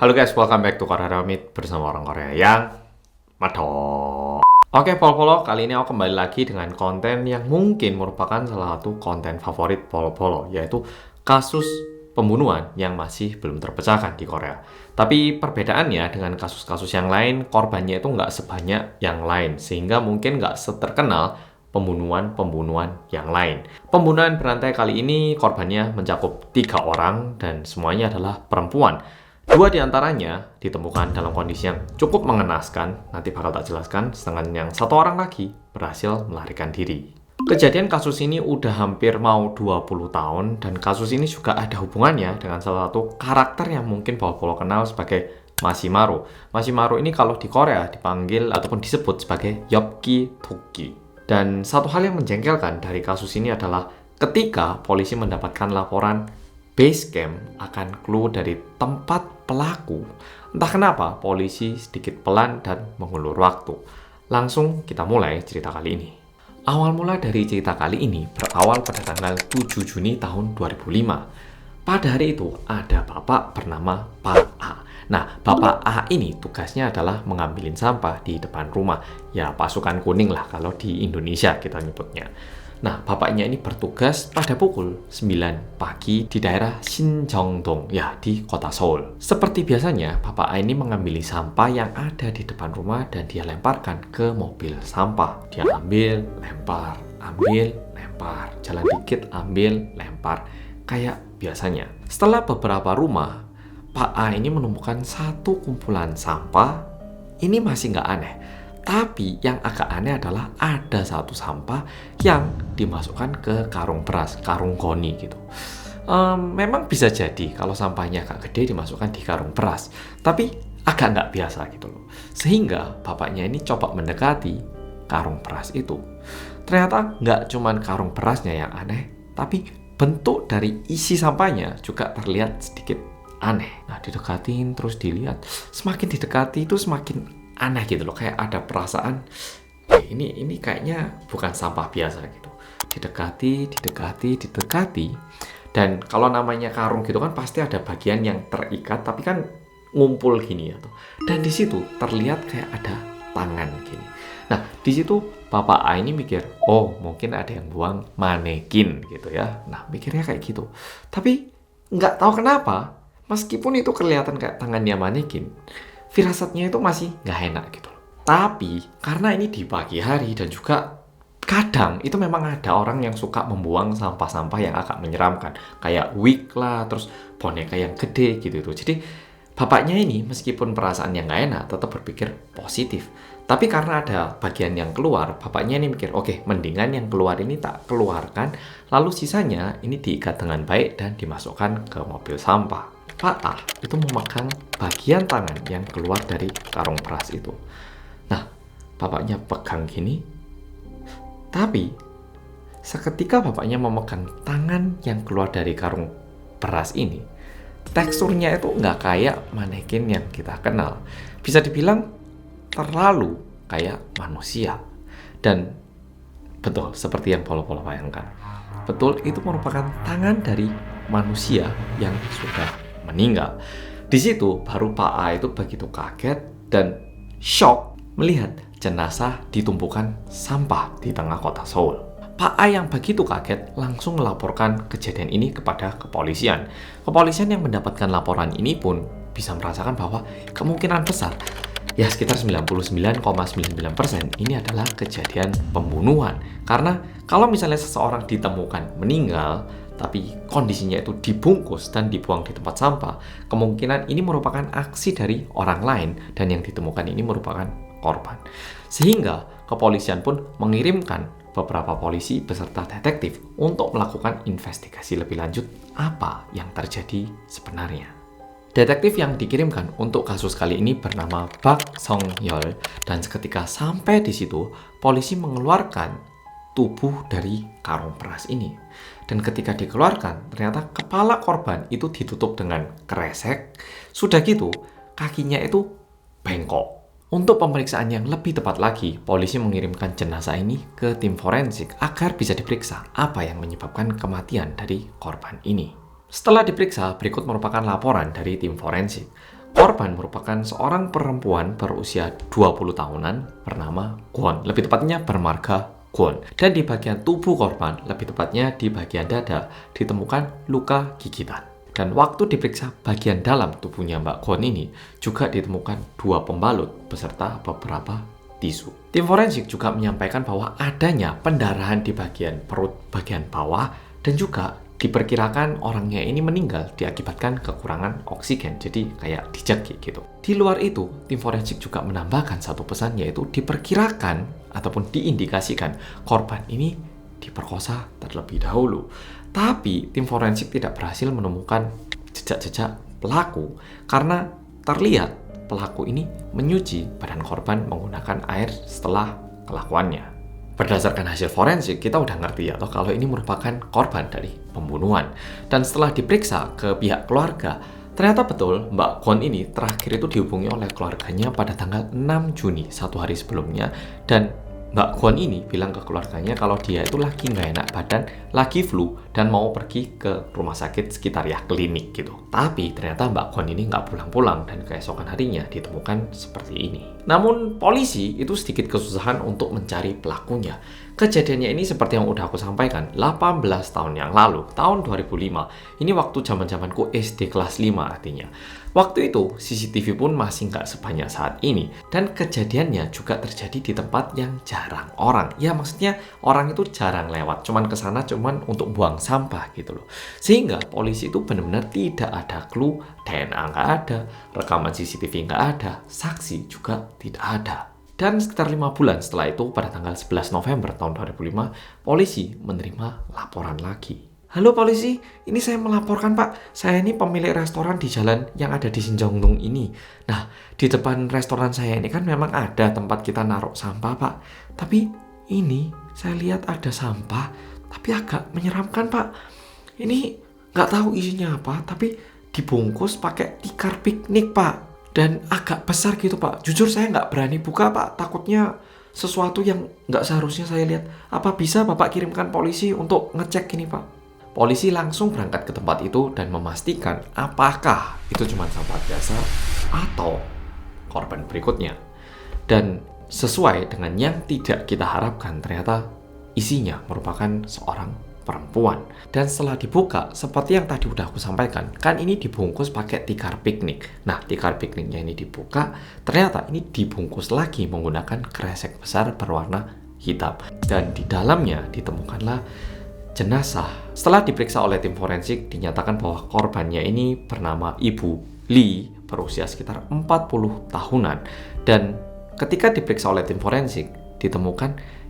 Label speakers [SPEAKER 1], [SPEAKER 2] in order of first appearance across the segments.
[SPEAKER 1] Halo guys, welcome back to Korea Ramit bersama orang Korea yang madok. Oke, polo-polo, kali ini aku kembali lagi dengan konten yang mungkin merupakan salah satu konten favorit polo-polo, yaitu kasus pembunuhan yang masih belum terpecahkan di Korea. Tapi perbedaannya dengan kasus-kasus yang lain, korbannya itu nggak sebanyak yang lain, sehingga mungkin nggak seterkenal pembunuhan-pembunuhan yang lain. Pembunuhan berantai kali ini korbannya mencakup 3 orang dan semuanya adalah perempuan. 2 diantaranya ditemukan dalam kondisi yang cukup mengenaskan, nanti bakal tak jelaskan, sedangkan yang 1 orang lagi berhasil melarikan diri. Kejadian kasus ini udah hampir mau 20 tahun, dan kasus ini juga ada hubungannya dengan salah satu karakter yang mungkin polo-polo kenal sebagai Mashimaru. Mashimaru ini kalau di Korea dipanggil ataupun disebut sebagai Yopki Toki. Dan satu hal yang menjengkelkan dari kasus ini adalah ketika polisi mendapatkan laporan base camp akan clue dari tempat pelaku, entah kenapa polisi sedikit pelan dan mengulur waktu. Langsung kita mulai cerita kali ini. Awal mula dari cerita kali ini berawal pada tanggal 7 Juni tahun 2005. Pada hari itu ada bapak bernama Pak A. Nah, Bapak A ini tugasnya adalah mengambilin sampah di depan rumah. Ya, pasukan kuning lah kalau di Indonesia kita nyebutnya. Nah, bapaknya ini bertugas pada pukul 9 pagi di daerah Sinjeongdong, ya di kota Seoul. Seperti biasanya, Bapak A ini mengambil sampah yang ada di depan rumah dan dia lemparkan ke mobil sampah. Dia ambil, lempar, jalan dikit, ambil, lempar, kayak biasanya. Setelah beberapa rumah, Pak A ini menemukan satu kumpulan sampah. Ini masih nggak aneh. Tapi yang agak aneh adalah ada satu sampah yang dimasukkan ke karung beras, karung goni gitu. Memang bisa jadi kalau sampahnya agak gede dimasukkan di karung beras, tapi agak nggak biasa gitu loh. Sehingga bapaknya ini coba mendekati karung beras itu. Ternyata nggak cuman karung berasnya yang aneh, tapi bentuk dari isi sampahnya juga terlihat sedikit aneh. Nah, didekatin terus dilihat, semakin didekati itu semakin aneh gitu loh, kayak ada perasaan ini kayaknya bukan sampah biasa gitu. Didekati, dan kalau namanya karung gitu kan pasti ada bagian yang terikat tapi kan ngumpul gini ya tuh. Dan di situ terlihat kayak ada tangan gini. Nah, di situ Bapak A ini mikir, oh mungkin ada yang buang manekin gitu ya. Nah, mikirnya kayak gitu. Tapi nggak tahu kenapa, meskipun itu kelihatan kayak tangannya manekin, firasatnya itu masih nggak enak gitu loh. Tapi karena ini di pagi hari dan juga kadang itu memang ada orang yang suka membuang sampah-sampah yang agak menyeramkan, kayak wig lah, terus boneka yang gede gitu tuh. Jadi bapaknya ini meskipun perasaan yang nggak enak tetap berpikir positif. Tapi karena ada bagian yang keluar, bapaknya ini mikir, oke, mendingan yang keluar ini tak keluarkan, lalu sisanya ini diikat dengan baik dan dimasukkan ke mobil sampah. Pak A itu memegang bagian tangan yang keluar dari karung beras itu. Nah, bapaknya pegang gini, tapi seketika bapaknya memegang tangan yang keluar dari karung beras ini, teksturnya itu nggak kayak manekin yang kita kenal. Bisa dibilang terlalu kayak manusia. Dan betul, seperti yang polo-polo bayangkan. Betul, itu merupakan tangan dari manusia yang sudah meninggal. Di situ baru Pak A itu begitu kaget dan shock melihat jenazah ditumpukan sampah di tengah kota Seoul. Pak A yang begitu kaget langsung melaporkan kejadian ini kepada kepolisian. Kepolisian yang mendapatkan laporan ini pun bisa merasakan bahwa kemungkinan besar, ya sekitar 99,99% ini adalah kejadian pembunuhan. Karena kalau misalnya seseorang ditemukan meninggal tapi kondisinya itu dibungkus dan dibuang di tempat sampah, kemungkinan ini merupakan aksi dari orang lain dan yang ditemukan ini merupakan korban. Sehingga kepolisian pun mengirimkan beberapa polisi beserta detektif untuk melakukan investigasi lebih lanjut apa yang terjadi sebenarnya. Detektif yang dikirimkan untuk kasus kali ini bernama Park Song-yeol, dan seketika sampai di situ, polisi mengeluarkan tubuh dari karung beras ini. Dan ketika dikeluarkan, ternyata kepala korban itu ditutup dengan kresek. Sudah gitu, kakinya itu bengkok. Untuk pemeriksaan yang lebih tepat lagi, polisi mengirimkan jenazah ini ke tim forensik agar bisa diperiksa apa yang menyebabkan kematian dari korban ini. Setelah diperiksa, berikut merupakan laporan dari tim forensik. Korban merupakan seorang perempuan berusia 20 tahunan bernama Kwon, lebih tepatnya bermarga Kwon. Dan di bagian tubuh korban, lebih tepatnya di bagian dada, ditemukan luka gigitan. Dan waktu diperiksa bagian dalam tubuhnya Mbak Kwon ini, juga ditemukan 2 pembalut beserta beberapa tisu. Tim forensik juga menyampaikan bahwa adanya pendarahan di bagian perut bagian bawah dan juga diperkirakan orangnya ini meninggal diakibatkan kekurangan oksigen, jadi kayak dijagi gitu. Di luar itu, tim forensik juga menambahkan satu pesan, yaitu diperkirakan ataupun diindikasikan korban ini diperkosa terlebih dahulu. Tapi tim forensik tidak berhasil menemukan jejak-jejak pelaku karena terlihat pelaku ini menyuci badan korban menggunakan air setelah kelakuannya. Berdasarkan hasil forensik, kita udah ngerti ya kalau ini merupakan korban dari pembunuhan. Dan setelah diperiksa ke pihak keluarga, ternyata betul Mbak Kwon ini terakhir itu dihubungi oleh keluarganya pada tanggal 6 Juni, 1 hari sebelumnya. Dan Mbak Kwon ini bilang ke keluarganya kalau dia itu lagi nggak enak badan, lagi flu, dan mau pergi ke rumah sakit sekitar ya klinik gitu. Tapi ternyata Mbak Kwon ini nggak pulang-pulang dan keesokan harinya ditemukan seperti ini. Namun polisi itu sedikit kesusahan untuk mencari pelakunya. Kejadiannya ini seperti yang udah aku sampaikan, 18 tahun yang lalu, tahun 2005. Ini waktu zaman-zamanku SD kelas 5 artinya. Waktu itu, CCTV pun masih nggak sebanyak saat ini. Dan kejadiannya juga terjadi di tempat yang jarang orang. Ya maksudnya orang itu jarang lewat. Cuman kesana cuman untuk buang sampah gitu loh. Sehingga polisi itu benar-benar tidak ada clue. DNA nggak ada, rekaman CCTV nggak ada, saksi juga tidak ada. Dan sekitar 5 bulan setelah itu, pada tanggal 11 November tahun 2005, polisi menerima laporan lagi. Halo polisi, ini saya melaporkan Pak, saya ini pemilik restoran di jalan yang ada di Sinjongdong ini. Nah, di depan restoran saya ini kan memang ada tempat kita naruh sampah Pak. Tapi ini saya lihat ada sampah, tapi agak menyeramkan Pak. Ini nggak tahu isinya apa, tapi dibungkus pakai tikar piknik Pak. Dan agak besar gitu Pak. Jujur saya nggak berani buka Pak, takutnya sesuatu yang nggak seharusnya saya lihat. Apa bisa Bapak kirimkan polisi untuk ngecek ini Pak? Polisi langsung berangkat ke tempat itu dan memastikan apakah itu cuma sampah biasa atau korban berikutnya. Dan sesuai dengan yang tidak kita harapkan, ternyata isinya merupakan seorang perempuan. Dan setelah dibuka, seperti yang tadi udah aku sampaikan, kan ini dibungkus pakai tikar piknik. Nah, tikar pikniknya ini dibuka, ternyata ini dibungkus lagi menggunakan kresek besar berwarna hitam. Dan di dalamnya ditemukanlah jenazah. Setelah diperiksa oleh tim forensik, dinyatakan bahwa korbannya ini bernama Ibu Lee, berusia sekitar 40 tahunan. Dan ketika diperiksa oleh tim forensik, ditemukan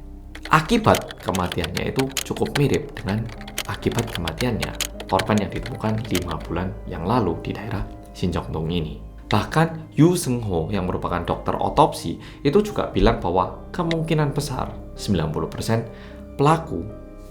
[SPEAKER 1] akibat kematiannya itu cukup mirip dengan akibat kematiannya korban yang ditemukan 5 bulan yang lalu di daerah Sinjongdong ini. Bahkan Yu Seung-ho yang merupakan dokter otopsi itu juga bilang bahwa kemungkinan besar 90% pelaku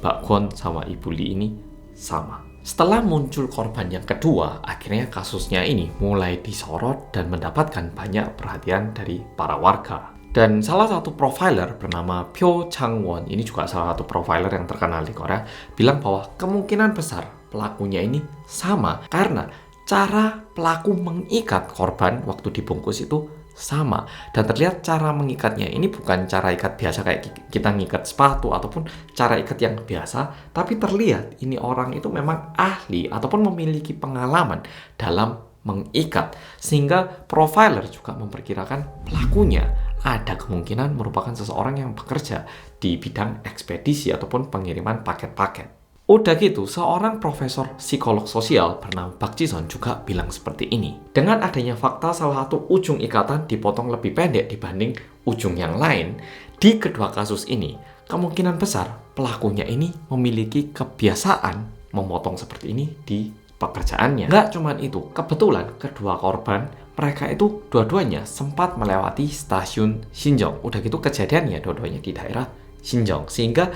[SPEAKER 1] Mbak Kwon sama Ibu Lee ini sama. Setelah muncul korban yang kedua, akhirnya kasusnya ini mulai disorot dan mendapatkan banyak perhatian dari para warga. Dan salah satu profiler bernama Pyo Chang-won, ini juga salah satu profiler yang terkenal di Korea, bilang bahwa kemungkinan besar pelakunya ini sama karena cara pelaku mengikat korban waktu dibungkus itu sama. Dan terlihat cara mengikatnya ini bukan cara ikat biasa kayak kita ngikat sepatu ataupun cara ikat yang biasa, tapi terlihat ini orang itu memang ahli ataupun memiliki pengalaman dalam mengikat. Sehingga profiler juga memperkirakan pelakunya ada kemungkinan merupakan seseorang yang bekerja di bidang ekspedisi ataupun pengiriman paket-paket. Udah gitu, seorang profesor psikolog sosial bernama Park Ji-sun juga bilang seperti ini. Dengan adanya fakta salah satu ujung ikatan dipotong lebih pendek dibanding ujung yang lain, di kedua kasus ini, kemungkinan besar pelakunya ini memiliki kebiasaan memotong seperti ini di pekerjaannya. Nggak cuman itu, kebetulan kedua korban, mereka itu dua-duanya sempat melewati stasiun Sinjong. Udah gitu kejadiannya dua-duanya di daerah Sinjong. Sehingga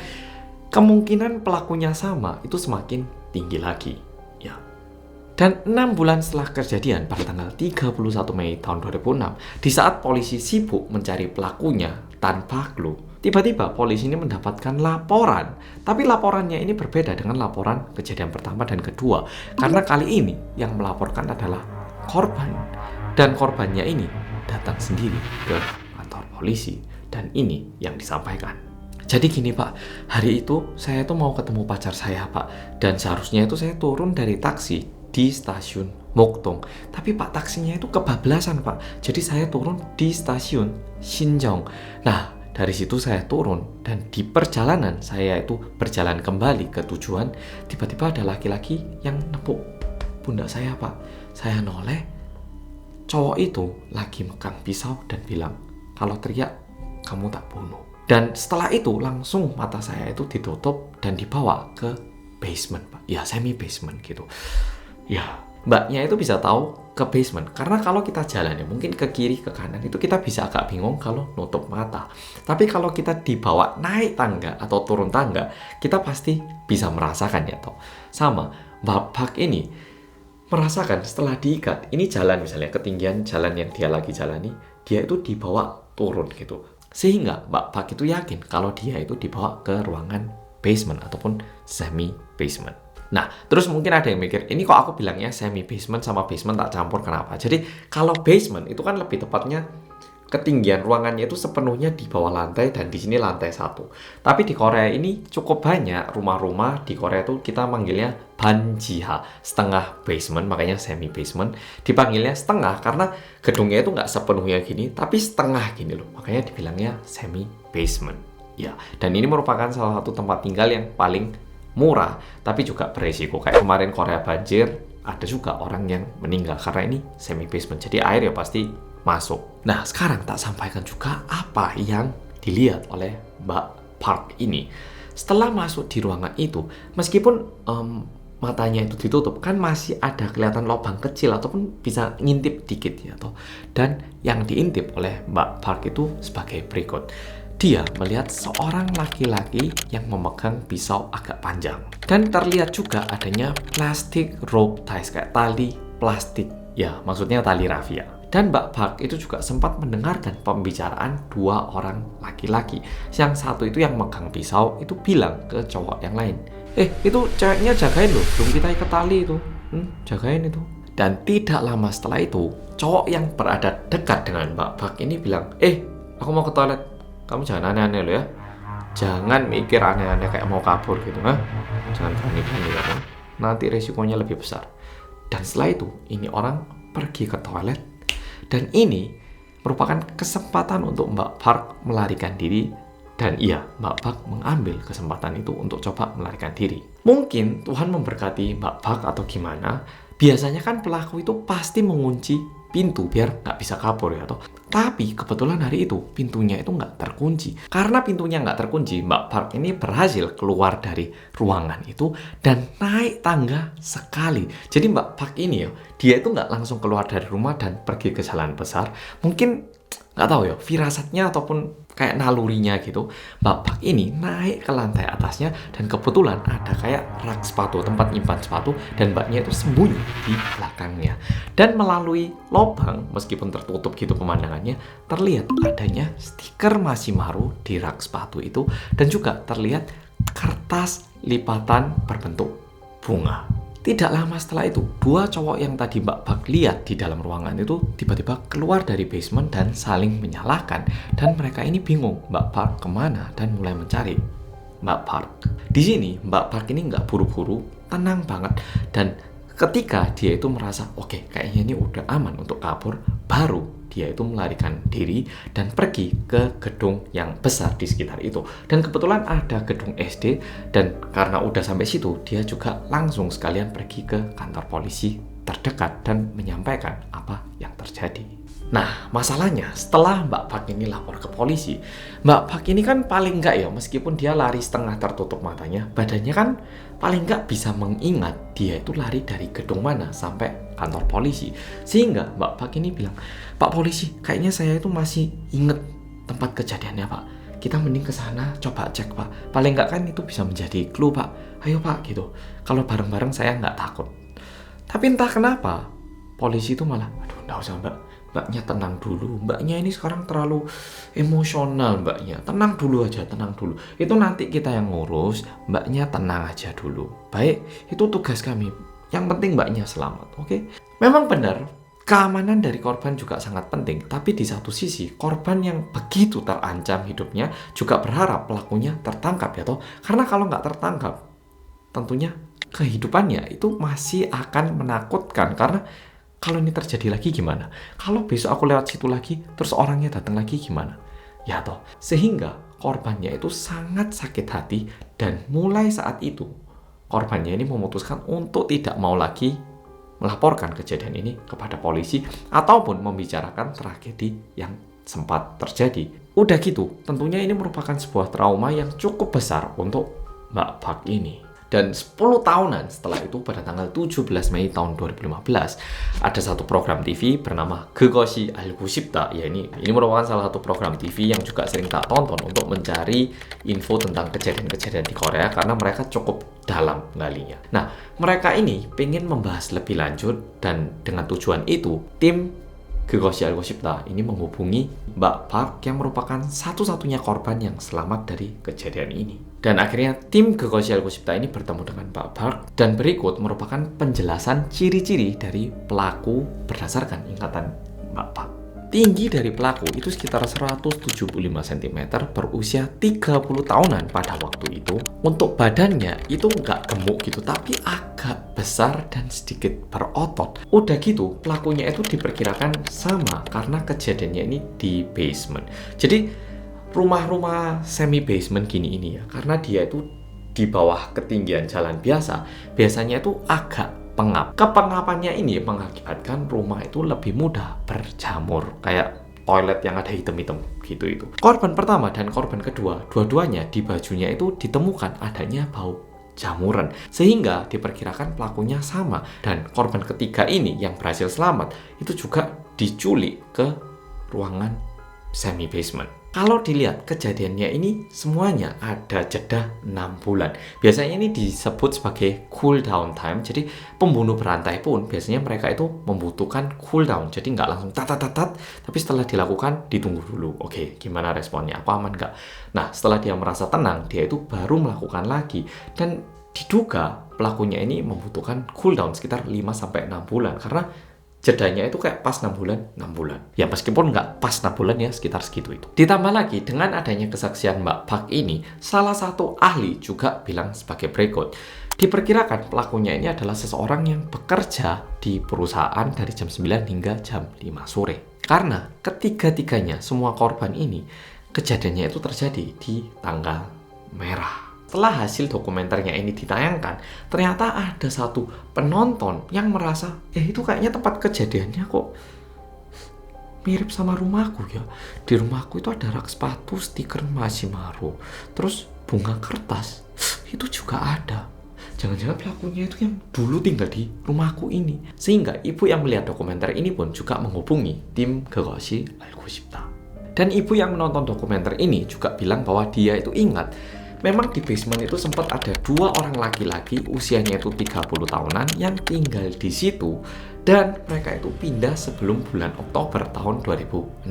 [SPEAKER 1] kemungkinan pelakunya sama itu semakin tinggi lagi. Ya. Dan 6 bulan setelah kejadian pada tanggal 31 Mei tahun 2006, di saat polisi sibuk mencari pelakunya tanpa clue, tiba-tiba polisi ini mendapatkan laporan. Tapi laporannya ini berbeda dengan laporan kejadian pertama dan kedua. Karena kali ini yang melaporkan adalah korban Dan korbannya ini datang sendiri ke kantor polisi. Dan ini yang disampaikan. Jadi gini Pak, hari itu saya tuh mau ketemu pacar saya Pak. Dan seharusnya itu saya turun dari taksi di stasiun Mokdong. Tapi Pak, taksinya itu kebablasan Pak. Jadi saya turun di stasiun Shinjong. Nah, dari situ saya turun dan di perjalanan saya itu berjalan kembali ke tujuan, tiba-tiba ada laki-laki yang nepuk pundak saya Pak. Saya noleh, cowok itu lagi megang pisau dan bilang, kalau teriak kamu tak bunuh. Dan setelah itu langsung mata saya itu ditutup dan dibawa ke basement Pak. Ya semi basement gitu. Ya mbaknya itu bisa tahu ke basement karena kalau kita jalan ya mungkin ke kiri ke kanan itu kita bisa agak bingung kalau nutup mata. Tapi kalau kita dibawa naik tangga atau turun tangga, kita pasti bisa merasakan ya toh. Sama Mbak Park ini merasakan setelah diikat, ini jalan misalnya ketinggian jalan yang dia lagi jalani, dia itu dibawa turun gitu. Sehingga Mbak Park itu yakin kalau dia itu dibawa ke ruangan basement ataupun semi basement. Nah, terus mungkin ada yang mikir, ini kok aku bilangnya semi basement sama basement tak campur, kenapa? Jadi, kalau basement itu kan lebih tepatnya ketinggian ruangannya itu sepenuhnya di bawah lantai dan di sini lantai 1. Tapi di Korea ini cukup banyak rumah-rumah di Korea itu kita manggilnya banjiha, setengah basement, makanya semi basement. Dipanggilnya setengah karena gedungnya itu nggak sepenuhnya gini, tapi setengah gini loh. Makanya dibilangnya semi basement. Ya, dan ini merupakan salah satu tempat tinggal yang paling murah, tapi juga beresiko. Kayak kemarin Korea banjir, ada juga orang yang meninggal karena ini semi basement. Jadi air ya pasti masuk. Nah, sekarang tak sampaikan juga apa yang dilihat oleh Mbak Park ini. Setelah masuk di ruangan itu, meskipun matanya itu ditutup, kan masih ada kelihatan lubang kecil ataupun bisa ngintip dikit ya toh. Dan yang diintip oleh Mbak Park itu sebagai berikut. Dia melihat seorang laki-laki yang memegang pisau agak panjang. Dan terlihat juga adanya plastic rope ties, kayak tali plastik. Ya, maksudnya tali rafia. Dan Mbak Park itu juga sempat mendengarkan pembicaraan dua orang laki-laki. Yang satu itu yang megang pisau itu bilang ke cowok yang lain, itu ceweknya jagain loh, belum kita ikat tali itu. Jagain itu. Dan tidak lama setelah itu, cowok yang berada dekat dengan Mbak Park ini bilang, aku mau ke toilet. Kamu jangan aneh-aneh loh ya. Jangan mikir aneh-aneh kayak mau kabur gitu. Jangan berani-berani ya. Nanti resikonya lebih besar. Dan setelah itu, ini orang pergi ke toilet. Dan ini merupakan kesempatan untuk Mbak Park melarikan diri. Dan iya, Mbak Park mengambil kesempatan itu untuk coba melarikan diri. Mungkin Tuhan memberkati Mbak Park atau gimana. Biasanya kan pelaku itu pasti mengunci pintu biar nggak bisa kabur ya toh. Tapi kebetulan hari itu pintunya itu nggak terkunci. Karena pintunya nggak terkunci, Mbak Park ini berhasil keluar dari ruangan itu dan naik tangga sekali. Jadi Mbak Park ini dia itu nggak langsung keluar dari rumah dan pergi ke jalan besar. Mungkin nggak tahu ya, firasatnya ataupun kayak nalurinya gitu. Mbak Park ini naik ke lantai atasnya dan kebetulan ada kayak rak sepatu, tempat nyimpan sepatu, dan mbaknya itu sembunyi di belakangnya. Dan melalui lubang, meskipun tertutup gitu pemandangannya, terlihat adanya stiker Machimaru di rak sepatu itu dan juga terlihat kertas lipatan berbentuk bunga. Tidak lama setelah itu, dua cowok yang tadi Mbak Park lihat di dalam ruangan itu tiba-tiba keluar dari basement dan saling menyalahkan. Dan mereka ini bingung Mbak Park kemana dan mulai mencari Mbak Park. Di sini Mbak Park ini nggak buru-buru, tenang banget. Dan ketika dia itu merasa oke, kayaknya ini udah aman untuk kabur, baru dia itu melarikan diri dan pergi ke gedung yang besar di sekitar itu. Dan kebetulan ada gedung SD, dan karena udah sampai situ, dia juga langsung sekalian pergi ke kantor polisi terdekat dan menyampaikan apa yang terjadi. Nah, masalahnya setelah Mbak Park ini lapor ke polisi, Mbak Park ini kan paling enggak ya, meskipun dia lari setengah tertutup matanya, badannya kan paling enggak bisa mengingat dia itu lari dari gedung mana sampai kantor polisi. Sehingga Mbak Park ini bilang, Pak polisi, kayaknya saya itu masih inget tempat kejadiannya Pak. Kita mending ke sana coba cek Pak. Paling enggak kan itu bisa menjadi clue Pak. Ayo Pak gitu. Kalau bareng-bareng saya nggak takut. Tapi entah kenapa polisi itu malah, nggak usah Mbak. Mbaknya tenang dulu, mbaknya ini sekarang terlalu emosional mbaknya. Tenang dulu aja, tenang dulu. Itu nanti kita yang ngurus, mbaknya tenang aja dulu. Baik, itu tugas kami. Yang penting mbaknya selamat, oke? Memang benar, keamanan dari korban juga sangat penting, tapi di satu sisi korban yang begitu terancam hidupnya juga berharap pelakunya tertangkap ya toh. Karena kalau nggak tertangkap, tentunya kehidupannya itu masih akan menakutkan. Karena kalau ini terjadi lagi gimana? Kalau besok aku lewat situ lagi, terus orangnya datang lagi gimana? Ya toh, sehingga korbannya itu sangat sakit hati dan mulai saat itu korbannya ini memutuskan untuk tidak mau lagi melaporkan kejadian ini kepada polisi ataupun membicarakan tragedi yang sempat terjadi. Udah gitu, tentunya ini merupakan sebuah trauma yang cukup besar untuk Mbak Park ini. Dan 10 tahunan setelah itu, pada tanggal 17 Mei tahun 2015, ada satu program TV bernama 그것이 알고 싶다. Ya, ini merupakan salah satu program TV yang juga sering tak tonton untuk mencari info tentang kejadian-kejadian di Korea karena mereka cukup dalam galinya. Nah, mereka ini pengen membahas lebih lanjut dan dengan tujuan itu, tim 그것이 알고 싶다 ini menghubungi Mbak Park yang merupakan satu-satunya korban yang selamat dari kejadian ini. Dan akhirnya tim 그것이 알고 싶다 ini bertemu dengan Mbak Park dan berikut merupakan penjelasan ciri-ciri dari pelaku berdasarkan ingatan Mbak Park. Tinggi dari pelaku itu sekitar 175 cm, berusia 30 tahunan pada waktu itu. Untuk badannya itu nggak gemuk gitu, tapi agak besar dan sedikit berotot. Udah gitu, pelakunya itu diperkirakan sama karena kejadiannya ini di basement. Jadi rumah-rumah semi basement gini ini ya, karena dia itu di bawah ketinggian jalan biasa, biasanya itu agak pengap. Kepengapannya ini mengakibatkan rumah itu lebih mudah berjamur, kayak toilet yang ada hitam-hitam gitu itu. Korban pertama dan korban kedua, dua-duanya di bajunya itu ditemukan adanya bau jamuran, sehingga diperkirakan pelakunya sama. Dan korban ketiga ini yang berhasil selamat itu juga diculik ke ruangan semi basement. Kalau dilihat kejadiannya ini semuanya ada jeda 6 bulan. Biasanya ini disebut sebagai cool down time. Jadi pembunuh berantai pun biasanya mereka itu membutuhkan cool down. Jadi nggak langsung tat, tapi setelah dilakukan ditunggu dulu. Oke, gimana responnya? Aku aman nggak? Nah, setelah dia merasa tenang, dia itu baru melakukan lagi. Dan diduga pelakunya ini membutuhkan cool down sekitar 5-6 bulan. Karena jedanya itu kayak pas 6 bulan. Ya meskipun nggak pas 6 bulan ya, sekitar segitu itu. Ditambah lagi dengan adanya kesaksian Mbak Park ini, salah satu ahli juga bilang sebagai berikut. Diperkirakan pelakunya ini adalah seseorang yang bekerja di perusahaan dari jam 9 hingga jam 5 sore. Karena ketiga-tiganya semua korban ini, kejadiannya itu terjadi di tanggal merah. Setelah hasil dokumenternya ini ditayangkan, ternyata ada satu penonton yang merasa, itu kayaknya tempat kejadiannya kok mirip sama rumahku ya. Di rumahku itu ada rak sepatu, stiker Masimaro, terus bunga kertas, itu juga ada. Jangan-jangan pelakunya itu yang dulu tinggal di rumahku ini. Sehingga ibu yang melihat dokumenter ini pun juga menghubungi tim 그것이 알고 싶다. Dan ibu yang menonton dokumenter ini juga bilang bahwa dia itu ingat memang di basement itu sempat ada 2 orang laki-laki usianya itu 30 tahunan yang tinggal di situ, dan mereka itu pindah sebelum bulan Oktober tahun 2006.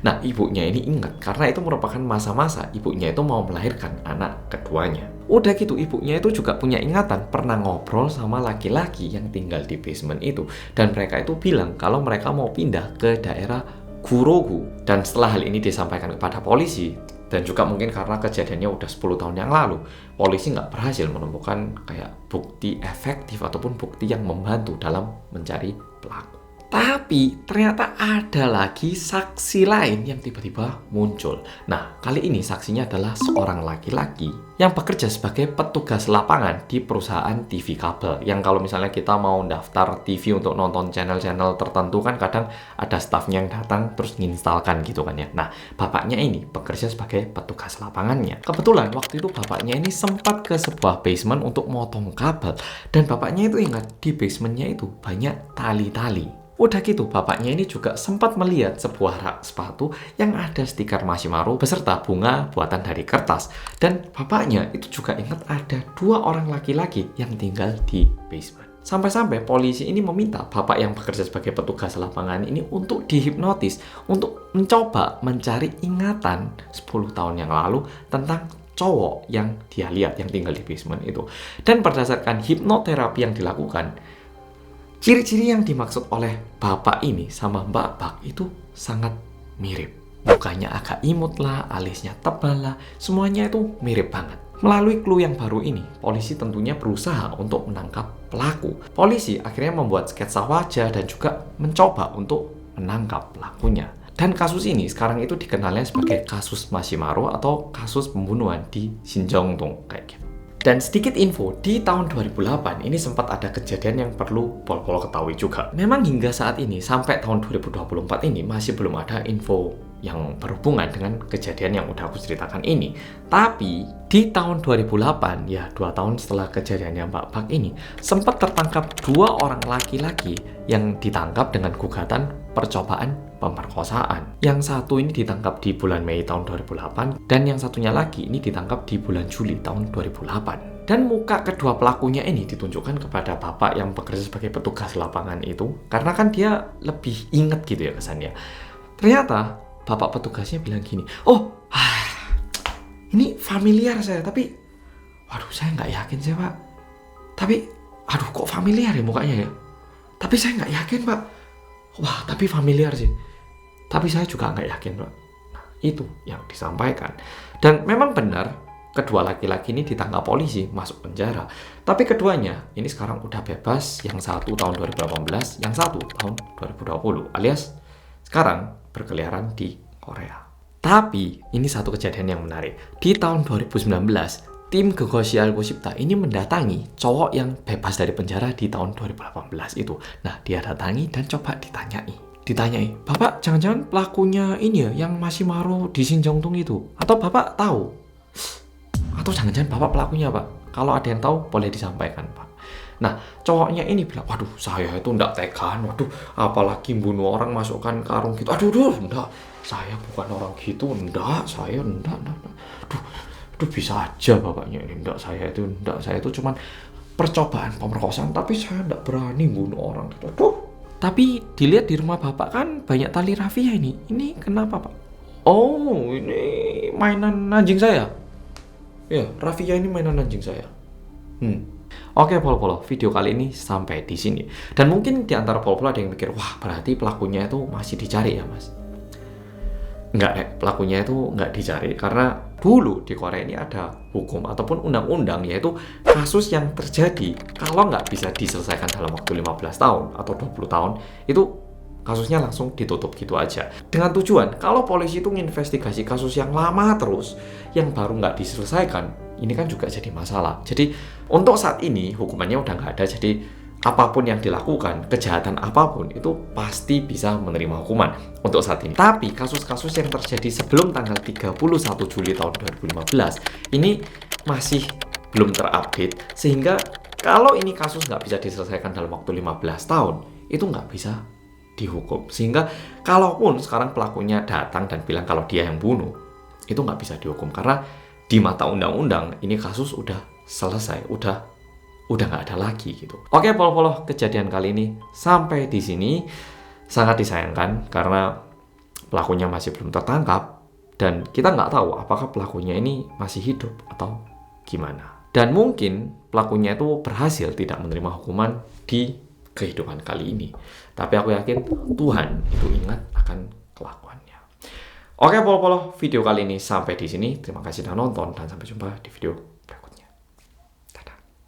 [SPEAKER 1] Nah, ibunya ini ingat karena itu merupakan masa-masa ibunya itu mau melahirkan anak keduanya. Udah gitu, ibunya itu juga punya ingatan pernah ngobrol sama laki-laki yang tinggal di basement itu, dan mereka itu bilang kalau mereka mau pindah ke daerah Gurogu. Dan setelah hal ini disampaikan kepada polisi, dan juga mungkin karena kejadiannya udah 10 tahun yang lalu, polisi nggak berhasil menemukan kayak bukti efektif ataupun bukti yang membantu dalam mencari pelaku. Tapi ternyata ada lagi saksi lain yang tiba-tiba muncul. Nah, kali ini saksinya adalah seorang laki-laki yang bekerja sebagai petugas lapangan di perusahaan TV kabel. Yang kalau misalnya kita mau daftar TV untuk nonton channel-channel tertentu kan kadang ada stafnya yang datang terus menginstalkan gitu kan ya. Nah, bapaknya ini bekerja sebagai petugas lapangannya. Kebetulan waktu itu bapaknya ini sempat ke sebuah basement untuk motong kabel. Dan bapaknya itu ingat di basementnya itu banyak tali-tali. Udah gitu, bapaknya ini juga sempat melihat sebuah rak sepatu yang ada stiker Masimaro beserta bunga buatan dari kertas. Dan bapaknya itu juga ingat ada 2 orang laki-laki yang tinggal di basement. Sampai-sampai polisi ini meminta bapak yang bekerja sebagai petugas lapangan ini untuk dihipnotis, untuk mencoba mencari ingatan 10 tahun yang lalu tentang cowok yang dia lihat yang tinggal di basement itu. Dan berdasarkan hipnoterapi yang dilakukan, Ciri-ciri yang dimaksud oleh bapak ini sama Mbak Bak itu sangat mirip. Mukanya agak imut lah, alisnya tebal lah, semuanya itu mirip banget. Melalui clue yang baru ini, polisi tentunya berusaha untuk menangkap pelaku. Polisi akhirnya membuat sketsa wajah dan juga mencoba untuk menangkap pelakunya. Dan kasus ini sekarang itu dikenalnya sebagai kasus Mashimaru atau kasus pembunuhan di Shinjongdong kayak gitu. Dan sedikit info, di tahun 2008 ini sempat ada kejadian yang perlu Pol-Pol ketahui juga. Memang hingga saat ini, sampai tahun 2024 ini masih belum ada info yang berhubungan dengan kejadian yang udah aku ceritakan ini. Tapi di tahun 2008, ya 2 tahun setelah kejadiannya Mbak Bak ini, sempat tertangkap 2 orang laki-laki yang ditangkap dengan gugatan percobaan pemerkosaan. Yang satu ini ditangkap di bulan Mei tahun 2008 dan yang satunya lagi ini ditangkap di bulan Juli tahun 2008. Dan muka kedua pelakunya ini ditunjukkan kepada bapak yang bekerja sebagai petugas lapangan itu karena kan dia lebih inget gitu ya kesannya. Ternyata bapak petugasnya bilang gini, ini familiar saya, tapi waduh saya nggak yakin sih pak. Tapi aduh kok familiar ya mukanya ya. Tapi saya nggak yakin pak. Wah tapi familiar sih. Tapi saya juga nggak yakin pak. Itu yang disampaikan. Dan memang benar kedua laki-laki ini ditangkap polisi masuk penjara. Tapi keduanya ini sekarang udah bebas. Yang satu tahun 2018, yang satu tahun 2020. Alias sekarang berkeliaran di Korea. Tapi ini satu kejadian yang menarik. Di tahun 2019, tim Gegosial Gosipta ini mendatangi cowok yang bebas dari penjara di tahun 2018 itu. Nah, dia datangi dan coba ditanyai, Bapak jangan-jangan pelakunya ini ya, yang Mashimaru di Shinjongdong itu? Atau Bapak tahu? Atau jangan-jangan Bapak pelakunya, Pak? Kalau ada yang tahu, boleh disampaikan, Pak. Nah, cowoknya ini bilang, waduh, saya itu ndak tegaan, waduh, apalagi bunuh orang masukkan karung gitu. Aduh, ndak, saya bukan orang gitu, ndak, aduh, bisa aja bapaknya ini, ndak, saya itu cuman percobaan pemerkosaan, tapi saya ndak berani bunuh orang. Aduh. Tapi dilihat di rumah bapak kan banyak tali rafia ini. Ini kenapa, Pak? Oh, ini mainan anjing saya. Ya, rafia ini mainan anjing saya. Oke, Pol-Pol, video kali ini sampai di sini. Dan mungkin di antara Pol-Pol ada yang mikir, wah berarti pelakunya itu masih dicari ya, Mas? Enggak, pelakunya itu enggak dicari karena dulu di Korea ini ada hukum ataupun undang-undang yaitu kasus yang terjadi kalau nggak bisa diselesaikan dalam waktu 15 tahun atau 20 tahun itu kasusnya langsung ditutup gitu aja. Dengan tujuan kalau polisi itu menginvestigasi kasus yang lama terus yang baru nggak diselesaikan, ini kan juga jadi masalah. Jadi untuk saat ini hukumannya udah nggak ada, jadi apapun yang dilakukan, kejahatan apapun itu pasti bisa menerima hukuman untuk saat ini. Tapi kasus-kasus yang terjadi sebelum tanggal 31 Juli tahun 2015 ini masih belum terupdate, sehingga kalau ini kasus nggak bisa diselesaikan dalam waktu 15 tahun, itu nggak bisa dihukum. Sehingga kalaupun sekarang pelakunya datang dan bilang kalau dia yang bunuh, itu nggak bisa dihukum. Karena di mata undang-undang ini kasus udah selesai, udah nggak ada lagi gitu. Oke, Pol-Pol, kejadian kali ini sampai di sini. Sangat disayangkan karena pelakunya masih belum tertangkap dan kita nggak tahu apakah pelakunya ini masih hidup atau gimana. Dan mungkin pelakunya itu berhasil tidak menerima hukuman di kehidupan kali ini. Tapi aku yakin Tuhan itu ingat akan kelakuannya. Oke, Pol-Pol, video kali ini sampai di sini. Terima kasih sudah nonton dan sampai jumpa di video